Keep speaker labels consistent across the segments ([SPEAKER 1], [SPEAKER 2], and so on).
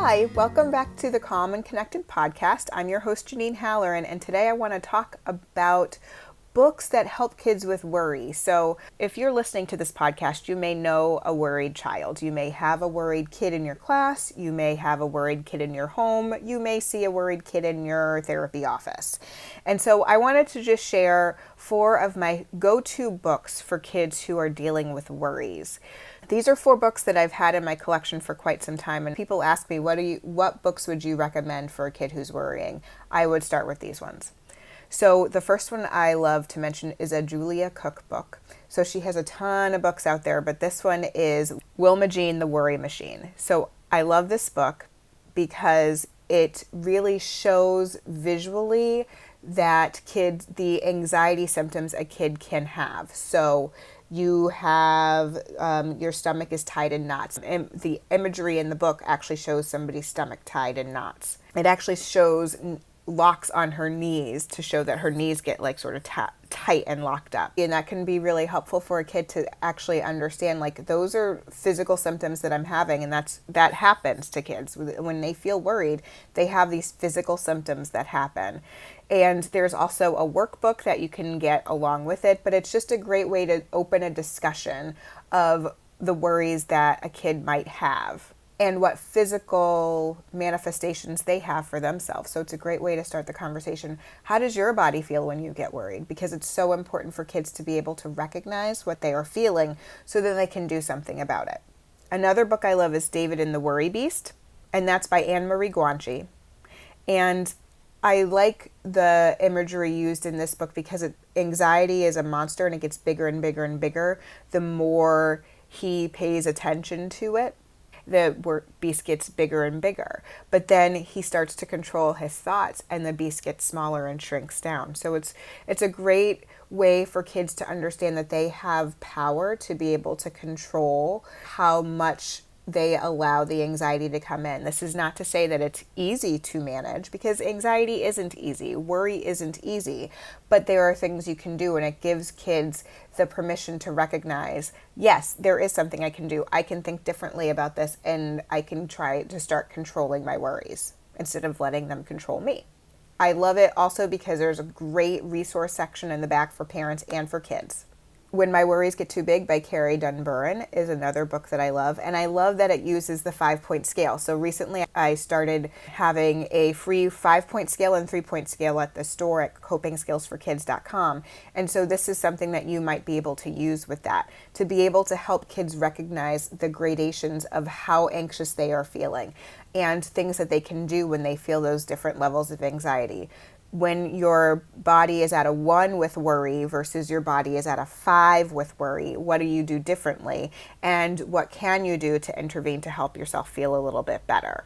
[SPEAKER 1] Hi, welcome back to the Calm and Connected podcast. I'm your host, Janine Halloran, and today I want to talk about books that help kids with worry. So if you're listening to this podcast, you may know a worried child. You may have a worried kid in your class. You may have a worried kid in your home. You may see a worried kid in your therapy office. And so I wanted to just share 4 of my go-to books for kids who are dealing with worries. These are 4 books that I've had in my collection for quite some time, and people ask me, what books would you recommend for a kid who's worrying? I would start with these ones. So the first one I love to mention is a Julia Cook book. So she has a ton of books out there, but this one is Wilma Jean, the Worry Machine. So I love this book because it really shows visually that the anxiety symptoms a kid can have. So you have, your stomach is tied in knots. And the imagery in the book actually shows somebody's stomach tied in knots. It actually shows locks on her knees to show that her knees get like sort of tight and locked up. And that can be really helpful for a kid to actually understand, like, those are physical symptoms that I'm having, and that happens to kids. When they feel worried, they have these physical symptoms that happen. And there's also a workbook that you can get along with it, but it's just a great way to open a discussion of the worries that a kid might have and what physical manifestations they have for themselves. So it's a great way to start the conversation. How does your body feel when you get worried? Because it's so important for kids to be able to recognize what they are feeling so that they can do something about it. Another book I love is David and the Worry Beast, and that's by Anne-Marie Guanchi. And I like the imagery used in this book because anxiety is a monster and it gets bigger and bigger and bigger the more he pays attention to it. The beast gets bigger and bigger, but then he starts to control his thoughts and the beast gets smaller and shrinks down. So it's a great way for kids to understand that they have power to be able to control how much they allow the anxiety to come in. This is not to say that it's easy to manage, because anxiety isn't easy, worry isn't easy, but there are things you can do, and it gives kids the permission to recognize, yes, there is something I can do. I can think differently about this, and I can try to start controlling my worries instead of letting them control me. I love it also because there's a great resource section in the back for parents and for kids. When My Worries Get Too Big by Carrie Dunburn is another book that I love, and I love that it uses the 5-point scale. So recently I started having a free 5-point scale and 3-point scale at the store at copingskillsforkids.com, and so this is something that you might be able to use with that, to be able to help kids recognize the gradations of how anxious they are feeling and things that they can do when they feel those different levels of anxiety. When your body is at a 1 with worry versus your body is at a 5 with worry, what do you do differently? And what can you do to intervene to help yourself feel a little bit better?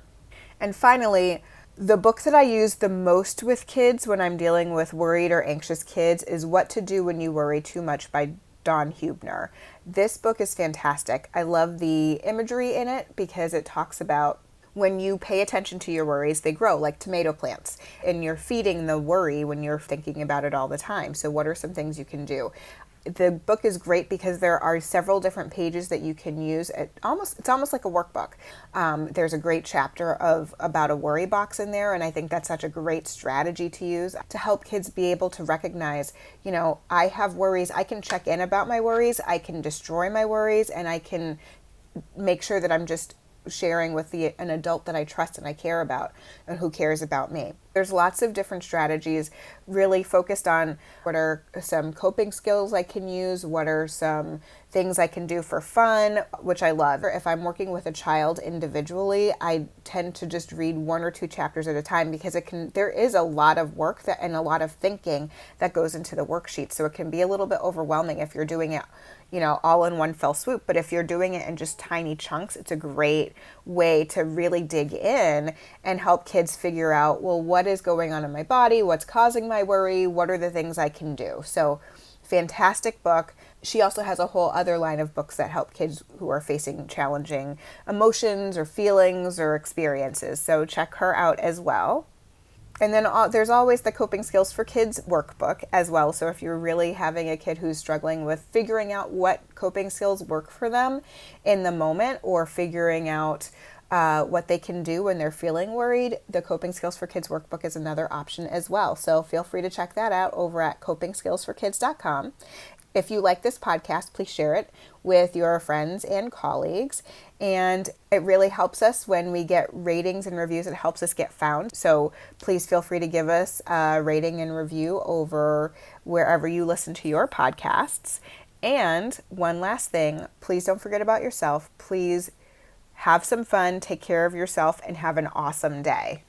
[SPEAKER 1] And finally, the book that I use the most with kids when I'm dealing with worried or anxious kids is What to Do When You Worry Too Much by Dawn Huebner. This book is fantastic. I love the imagery in it because it talks about when you pay attention to your worries, they grow like tomato plants, and you're feeding the worry when you're thinking about it all the time. So what are some things you can do? The book is great because there are several different pages that you can use. It's almost like a workbook. There's a great chapter about a worry box in there, and I think that's such a great strategy to use to help kids be able to recognize, I have worries. I can check in about my worries. I can destroy my worries, and I can make sure that I'm just sharing with an adult that I trust and I care about and who cares about me. There's lots of different strategies really focused on what are some coping skills I can use, what are some things I can do for fun, which I love. If I'm working with a child individually, I tend to just read 1 or 2 chapters at a time because there is a lot of work and a lot of thinking that goes into the worksheet. So it can be a little bit overwhelming if you're doing it, all in one fell swoop. But if you're doing it in just tiny chunks, it's a great way to really dig in and help kids figure out, well, what is going on in my body? What's causing my worry? What are the things I can do? So fantastic book. She also has a whole other line of books that help kids who are facing challenging emotions or feelings or experiences. So check her out as well. And then there's always the Coping Skills for Kids workbook as well. So if you're really having a kid who's struggling with figuring out what coping skills work for them in the moment, or figuring out what they can do when they're feeling worried, the Coping Skills for Kids workbook is another option as well. So feel free to check that out over at copingskillsforkids.com. If you like this podcast, please share it with your friends and colleagues. And it really helps us when we get ratings and reviews. It helps us get found. So please feel free to give us a rating and review over wherever you listen to your podcasts. And one last thing, please don't forget about yourself. Please have some fun, take care of yourself, and have an awesome day.